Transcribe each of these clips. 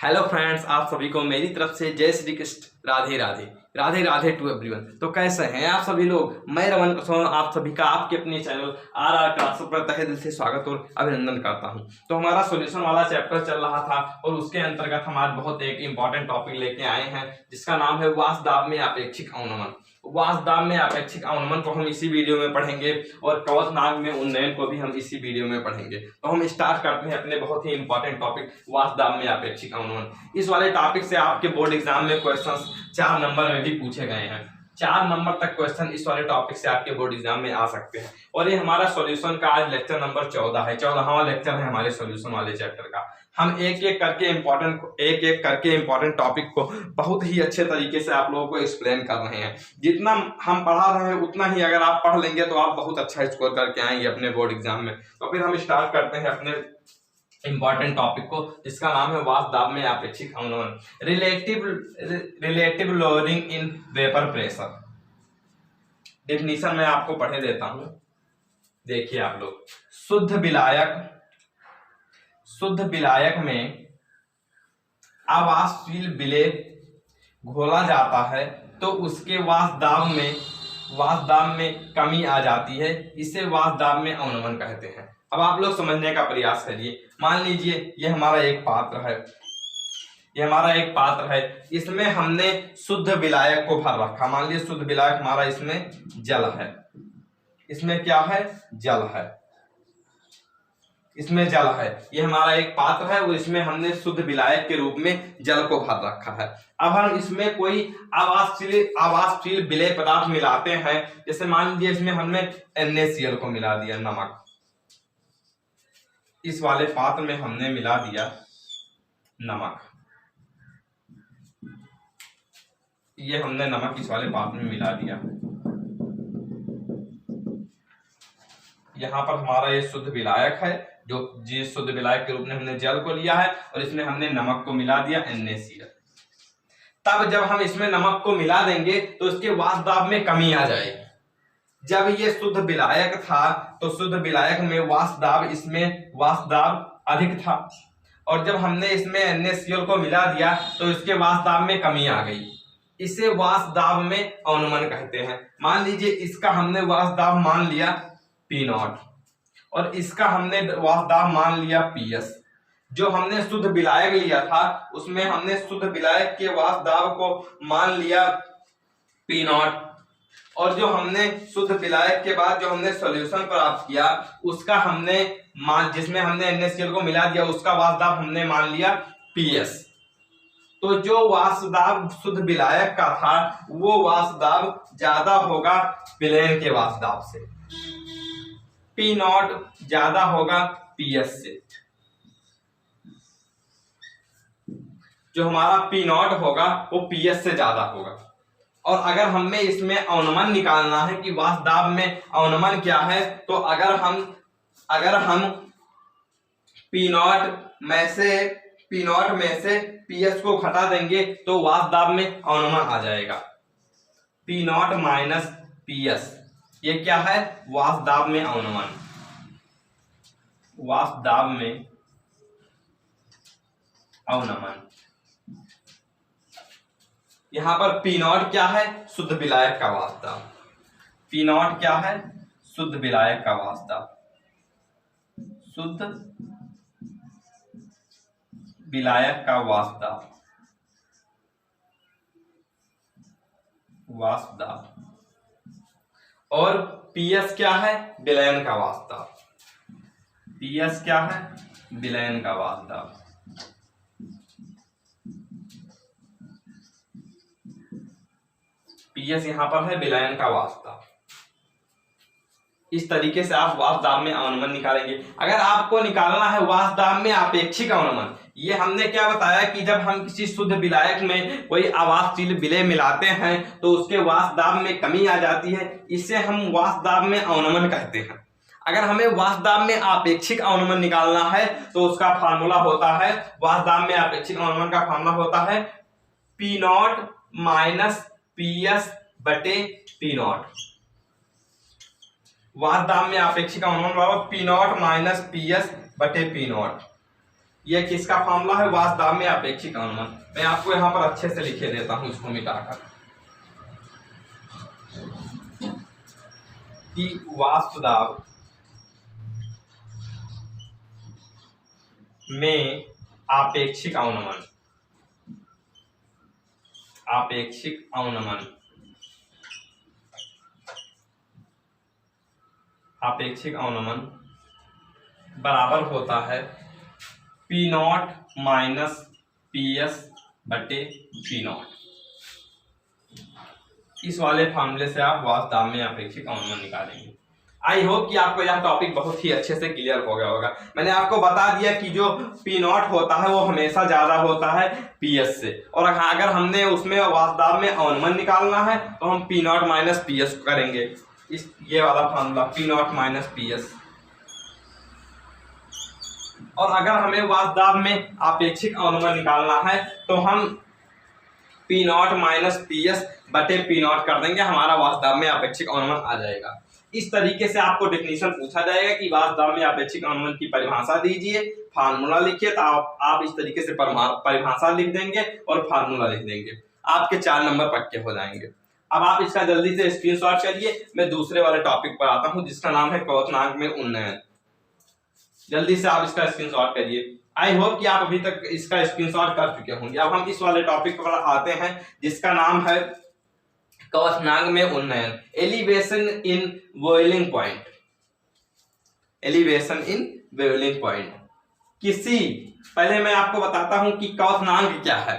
Hello friends, आप सभी को मेरी तरफ से जय श्री कृष्ण, राधे राधे। Radhe Radhe to everyone. तो कैसे हैं आप सभी लोग? मैं रमन कसौन आप सभी का आपके अपने चैनल आर क्लासेस पर तहे दिल से स्वागत और अभिनंदन करता हूं। तो हमारा सॉल्यूशन वाला चैप्टर चल रहा था और उसके अंतर्गत हम आज बहुत एक इंपॉर्टेंट टॉपिक लेके आए हैं जिसका नाम है वाष्प दाब में अपेक्षिक अवनमन। वाष्प दाब में अपेक्षिक अवनमन को हम इसी वीडियो में पढ़ेंगे और कवच नाग में उन्नयन को भी हम इसी वीडियो में पढ़ेंगे। तो हम स्टार्ट करते हैं अपने बहुत ही इंपॉर्टेंट टॉपिक वाष्प दाब में अपेक्षिक अवनमन। इस वाले टॉपिक से आपके बोर्ड एग्जाम में क्वेश्चंस 4 नंबर में भी पूछे गए हैं। 4 नंबर तक क्वेश्चन इस वाले टॉपिक से आपके बोर्ड एग्जाम में आ सकते हैं। और ये हमारा सॉल्यूशन का आज लेक्चर नंबर 14 है। 14वां लेक्चर है हमारे सॉल्यूशन वाले चैप्टर का। हम एक एक करके इंपॉर्टेंट टॉपिक को बहुत ही अच्छे तरीके से आप लोगों को एक्सप्लेन कर रहे हैं। जितना हम पढ़ा रहे हैं उतना ही अगर आप पढ़ लेंगे तो आप बहुत अच्छा स्कोर करके आएंगे अपने बोर्ड एग्जाम में। तो फिर हम स्टार्ट करते हैं अपने इंपॉर्टेंट टॉपिक को जिसका नाम है वाष्प दाब में अपेक्षिक अवनमन। Relative lowering in vapour pressure. Definition मैं आपको पढ़े देता हूं, देखिए आप लोग। शुद्ध विलायक में अवाष्पशील विलेय घोला जाता है तो उसके वाष्प दाब में कमी आ जाती है। इसे वाष्प दाब में अवनमन कहते हैं। अब आप लोग समझने का प्रयास करिए। मान लीजिए ये हमारा एक पात्र है, इसमें हमने शुद्ध विलायक को भर रखा। मान लीजिए शुद्ध विलायक हमारा इसमें जल है। इसमें क्या है? जल है। इसमें जल है। ये हमारा एक पात्र है और इसमें हमने शुद्ध विलायक के रूप में जल को भर रखा है। अब हम इसमें कोई अवाष्पशील विलेय पदार्थ मिलाते हैं। जैसे मान लीजिए इसमें हमने NaCl को मिला दिया, नमक। इस वाले पात्र में हमने मिला दिया नमक। ये हमने नमक इस वाले पात्र में मिला दिया। यहाँ पर हमारा ये शुद्ध विलायक है, जो जिस शुद्ध विलायक के रूप में हमने जल को लिया है और इसमें हमने नमक को मिला दिया NaCl। तब जब हम इसमें नमक को मिला देंगे तो इसके वाष्प दाब में कमी आ जाएगी। जब ये शुद्ध विलायक था तो शुद्ध विलायक में वाष्प दाब अधिक था और जब हमने इसमें NaCl को मिला दिया तो इसके वाष्प दाब में कमी आ गई। इसे वाष्प दाब में अवनमन कहते हैं। मान लीजिए इसका हमने वाष्प दाब मान लिया P0 और इसका हमने वाष्प दाब मान लिया PS। जो हमने शुद्ध विलायक लिया था उसमें हमने शुद्ध विलायक के वाष्प दाब को मान लिया P0 और जो हमने शुद्ध विलायक के बाद जो हमने सॉल्यूशन प्राप्त किया उसका हमने जिसमें हमने NaCl को मिला दिया उसका वाष्प दाब हमने मान लिया PS। तो जो वाष्प दाब शुद्ध विलायक का था वो वाष्प दाब ज्यादा होगा विलयन के वाष्प दाब से। P0 ज्यादा होगा PS से। जो हमारा P0 होगा वो PS से ज्यादा होगा। और अगर हमें इसमें अवनमन निकालना है कि वाष्प दाब में अवनमन क्या है, तो अगर हम P0 में से PS को घटा देंगे तो वाष्प दाब में अवनमन आ जाएगा। P0 माइनस PS, ये क्या है? वाष्प दाब में अवनमन। वाष्प दाब में अवनमन। यहां पर P0 क्या है? शुद्ध विलायक का वाष्प दाब। P0 क्या है? शुद्ध विलायक का वाष्प दाब। शुद्ध विलायक का वाष्प दाब। और PS क्या है? विलयन का वाष्प दाब। PS क्या है? विलयन का वाष्प दाब। PS यहां पर है विलयन का वाष्प दाब। इस तरीके से आप वाष्प दाब में अवनमन निकालेंगे। अगर आपको निकालना है वाष्प दाब में अपेक्षिक अवनमन, ये हमने क्या बताया कि जब हम किसी शुद्ध विलायक में कोई अवाष्पशील विलेय मिलाते हैं तो उसके वाष्प दाब में कमी आ जाती है। इसे हम वाष्प दाब में अवनमन कहते हैं। अगर हमें वाष्प दाब में अपेक्षिक अवनमन निकालना है तो उसका फार्मूला होता है, वाष्प दाब में अपेक्षिक अवनमन का फार्मूला होता है P0 माइनस PS बटे P0। वाष्प दाब में अपेक्षिक अवनमन बराबर P0 माइनस PS बटे P0। ये किसका फॉर्मूला है, वाष्प में अपेक्षिक अनुमान। मैं आपको यहाँ पर अच्छे से लिखे देता हूँ इसको मिटाकर कि वाष्प दाब में आपेक्षिक अवनमन, आपेक्षिक अवनमन, आपेक्षिक अवनमन बराबर होता है P not minus P S बटे पी नॉट। इस वाले फॉर्मूले से आप वाष्प दाब में अपेक्षिक अवनमन निकालेंगे। आई होप कि आपको यह टॉपिक बहुत ही अच्छे से क्लियर हो गया होगा। मैंने आपको बता दिया कि जो पी नॉट होता है वो हमेशा ज्यादा होता है पी एस से, और अगर हमने उसमें वाष्प दाब में अवनमन निकालना है तो हम P not minus P S करेंगे। इस ये वाला formula P not minus P S. और अगर हमें वाष्प दाब में आपेक्षिक अवनमन निकालना है तो हम P not minus P S बटे पी नॉट कर देंगे, हमारा वाष्प दाब में आपेक्षिक अवनमन आ जाएगा। इस तरीके से आपको डेफिनेशन पूछा जाएगा कि वाष्प दाब में आपेक्षिक अवनमन की परिभाषा दीजिए, फार्मूला लिखिए, तो आप इस तरीके से परिभाषा लिख देंगे और फार्मूला लिख देंगे, आपके 4 नंबर पक्के हो जाएंगे। अब आप इसका जल्दी से स्क्रीनशॉट करिए। मैं दूसरे वाले टॉपिक पर आता हूं जिसका नाम है क्वथनांक में उन्नयन। जल्दी से आप इसका स्क्रीनशॉट करिए। आई होप कि आप अभी तक इसका स्क्रीनशॉट कर चुके होंगे। अब हम इस वाले टॉपिक पर आते हैं जिसका नाम है क्वथनांक में उन्नयन, elevation in boiling point, elevation in boiling point. पहले मैं आपको बताता हूं कि क्वथनांक क्या है।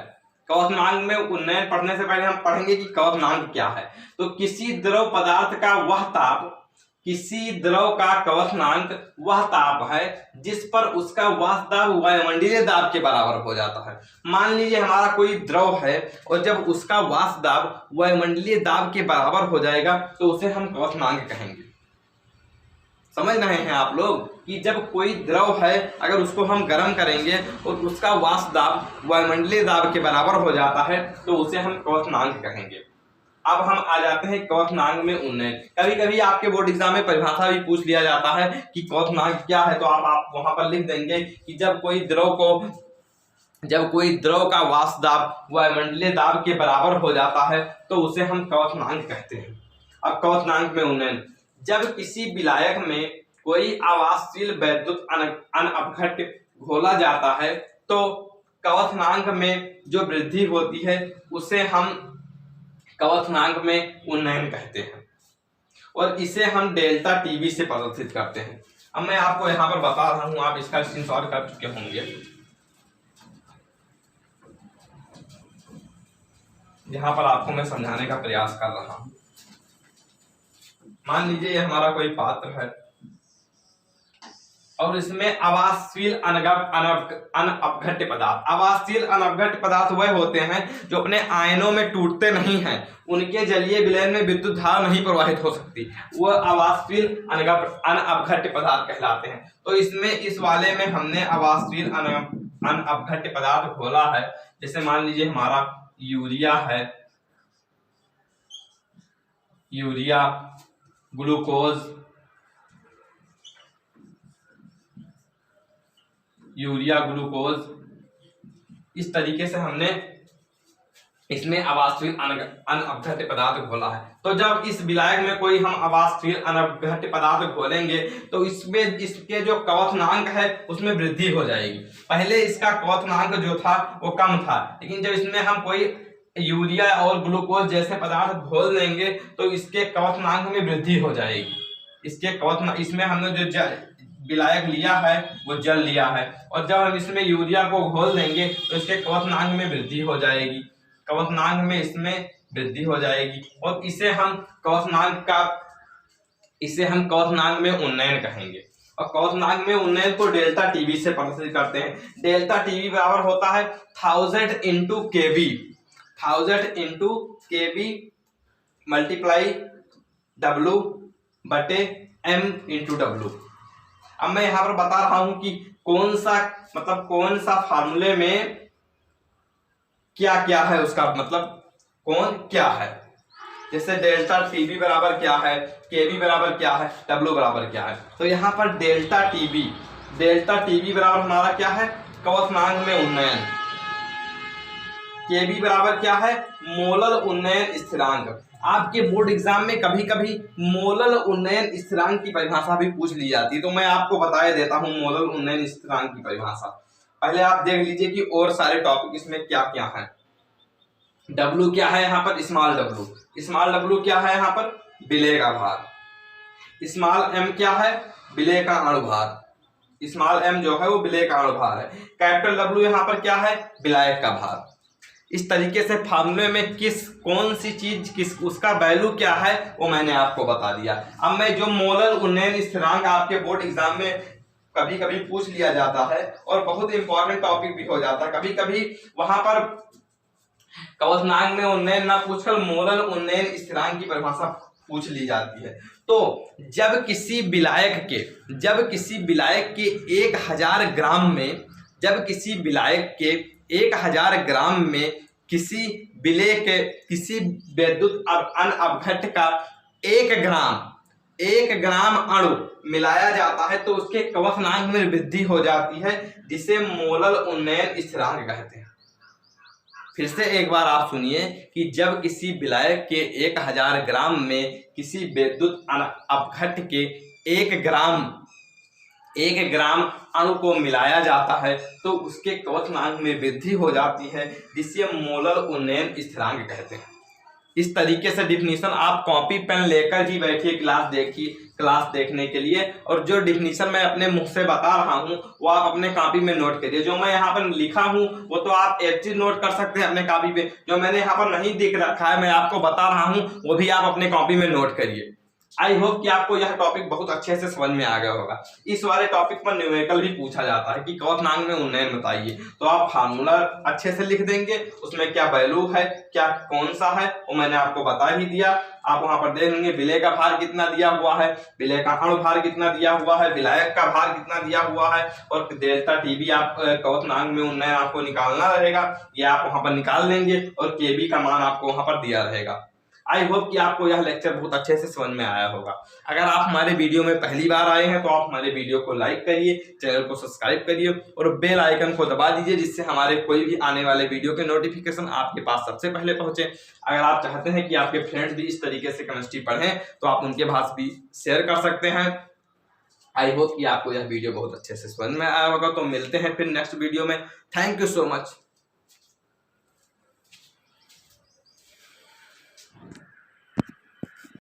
क्वथनांक में उन्नयन पढ़ने से पहले हम पढ़ेंगे कि क्वथनांक क्या है। तो किसी द्रव पदार्थ का वह ताप, किसी द्रव का क्वथनांक वह ताप है जिस पर उसका वाष्प दाब वायुमंडलीय दाब के बराबर हो जाता है। मान लीजिए हमारा कोई द्रव है और जब उसका वाष्प दाब वायुमंडलीय दाब के बराबर हो जाएगा तो उसे हम क्वथनांक कहेंगे। समझ रहे हैं आप लोग कि जब कोई द्रव है अगर उसको हम गर्म करेंगे और उसका वाष्प दाब वायुमंडलीय दाब के बराबर हो जाता है तो उसे हम क्वथनांक कहेंगे। अब हम आ जाते हैं क्वथनांक में उन्नयन। कभी कभी आपके बोर्ड एग्जाम में परिभाषा भी पूछ लिया जाता है कि क्वथनांक क्या है, तो आप वहां पर लिख देंगे कि जब कोई द्रव का वाष्प दाब वायुमंडलीय दाब के बराबर हो जाता है तो उसे हम क्वथनांक कहते हैं। अब क्वथनांक में उन्नयन, जब किसी विलायक में कोई आवासशील वैद्युत अनअपघट्य घोला जाता है तो क्वथनांक में जो वृद्धि होती है उसे हम क्वथनांक में उन्नयन कहते हैं और इसे हम डेल्टा टीवी से प्रदर्शित करते हैं। अब मैं आपको यहां पर बता रहा हूं, आप इसका स्क्रीनशॉट कर चुके होंगे। यहां पर आपको मैं समझाने का प्रयास कर रहा हूं। मान लीजिए ये हमारा कोई पात्र है और इसमें आवासशील अनअपघट्य पदार्थ, आवासशील अनअपघट्य पदार्थ वह होते हैं जो अपने आयनों में टूटते नहीं हैं, उनके जलीय विलयन में विद्युत धारा नहीं प्रवाहित हो सकती, वह आवासशील अनअपघट्य पदार्थ कहलाते हैं। तो इसमें इस वाले में हमने आवासशील अनअपघट्य पदार्थ घोला है। जैसे मान लीजिए हमारा यूरिया है, यूरिया, ग्लूकोज, इस तरीके से हमने इसमें आवासशील अनअपघट्य पदार्थ घोला है। तो जब इस विलायक में कोई हम आवासशील अनअपघट्य पदार्थ घोलेंगे तो इसमें इसके जो क्वथनांक है उसमें वृद्धि हो जाएगी। पहले इसका क्वथनांक जो था वो कम था, लेकिन जब इसमें हम कोई यूरिया और ग्लूकोज जैसे पदार्थ घोल देंगे तो इसके क्वथनांक में वृद्धि हो जाएगी। इसमें हमने जो विलायक लिया है वो जल लिया है और जब हम इसमें यूरिया को घोल देंगे तो इसके क्वथनांक में वृद्धि हो जाएगी, क्वथनांक में इसमें वृद्धि हो जाएगी और इसे हम क्वथनांक में उन्नयन कहेंगे। और क्वथनांक में उन्नयन को डेल्टा टीवी से प्रदर्शित करते हैं। डेल्टा टीवी बराबर होता है 1000 इंटू केवी, 1000 इंटू केवी मल्टीप्लाई डब्लू बटे एम इंटू डब्लू। अब मैं यहां पर बता रहा हूं कि कौन सा फार्मूले में क्या क्या है, उसका मतलब कौन क्या है। जैसे डेल्टा टीवी बराबर क्या है, केवी बराबर क्या है, डब्लू बराबर क्या है। तो यहाँ पर डेल्टा टीवी बराबर हमारा क्या है क्वथनांक में उन्नयन। Kb बराबर क्या है? मोलल उन्नयन स्थिरांक। आपके बोर्ड एग्जाम में कभी कभी मोलल उन्नयन स्थिरांक की परिभाषा भी पूछ ली जाती है, तो मैं आपको बता देता हूं मोलल उन्नयन स्थिरांक की परिभाषा। पहले आप देख लीजिए कि और सारे टॉपिक इसमें क्या क्या है। W क्या है यहाँ पर? Small w। स्मॉल w क्या है यहाँ पर? विलेय का भार। स्मॉल m क्या है? विलेय का अणुभार। स्मॉल m जो है वो विलेय का अणुभार है। कैपिटल W यहाँ पर क्या है? विलायक का भार। इस तरीके से फार्मूले में कौन सी चीज उसका वैल्यू क्या है वो मैंने आपको बता दिया। अब मैं जो मोलल उन्नयन स्थिरांक आपके बोर्ड एग्जाम में कभी कभी पूछ लिया जाता है और बहुत इंपॉर्टेंट टॉपिक भी हो जाता है, कभी कभी वहां पर क्वथनांक में उन्नयन ना पूछकर मोलल उन्नयन स्थिरांक की परिभाषा पूछ ली जाती है। तो जब किसी विलायक के 1000 ग्राम में, जब किसी विलायक के 1000 ग्राम में किसी विलेय के किसी विद्युत अनअपघट्य का 1 ग्राम अणु मिलाया जाता है तो उसके क्वथनांक में वृद्धि हो जाती है, जिसे मोलल उन्नयन स्थिरांक कहते हैं। फिर से एक बार आप सुनिए कि जब किसी विलायक के 1000 ग्राम में किसी विद्युत अपघट्य के 1 ग्राम अणु को मिलाया जाता है तो उसके क्वथनांक में वृद्धि हो जाती है, जिसे मोलल उन्नयन स्थिरांक कहते हैं। इस तरीके से डिफिनीशन आप कॉपी पेन लेकर ही बैठिए क्लास देखने के लिए, और जो डिफिनीशन मैं अपने मुख से बता रहा हूं वो आप अपने कॉपी में नोट करिए। जो मैं यहाँ पर लिखा हूं वो तो आप एक चीज नोट कर सकते हैं अपने कॉपी पे, जो मैंने यहाँ पर नहीं दिख रखा है मैं आपको बता रहा हूं वो भी आप अपने कॉपी में नोट करिए। आई होप कि आपको यह टॉपिक बहुत अच्छे से समझ में आ गया होगा। इस वाले टॉपिक पर न्यूमेरिकल भी पूछा जाता है कि क्वथनांक में उन्नयन बताइए, तो आप फार्मूला अच्छे से लिख देंगे, उसमें क्या वैल्यू है, क्या कौन सा है वो मैंने आपको बता ही दिया। आप वहां पर देख लेंगे विलेय का भार कितना दिया हुआ है, विलेय का अणुभार कितना दिया हुआ है, विलायक का भार कितना दिया हुआ है, और डेल्टा टीबी आप क्वथनांक में उन्नयन आपको निकालना रहेगा, ये आप वहां पर निकाल लेंगे, और केबी का मान आपको वहां पर दिया रहेगा। आई होप कि आपको यह लेक्चर बहुत अच्छे से समझ में आया होगा। अगर आप हमारे वीडियो में पहली बार आए हैं तो आप हमारे वीडियो को लाइक करिए, चैनल को सब्सक्राइब करिए और बेल आइकन को दबा दीजिए, जिससे हमारे कोई भी आने वाले वीडियो के नोटिफिकेशन आपके पास सबसे पहले पहुंचे। अगर आप चाहते हैं कि आपके फ्रेंड्स भी इस तरीके से केमिस्ट्री पढ़ें तो आप उनके पास भी शेयर कर सकते हैं। आई होप कि आपको यह वीडियो बहुत अच्छे से समझ में आया होगा। तो मिलते हैं फिर नेक्स्ट वीडियो में। Thank you so much.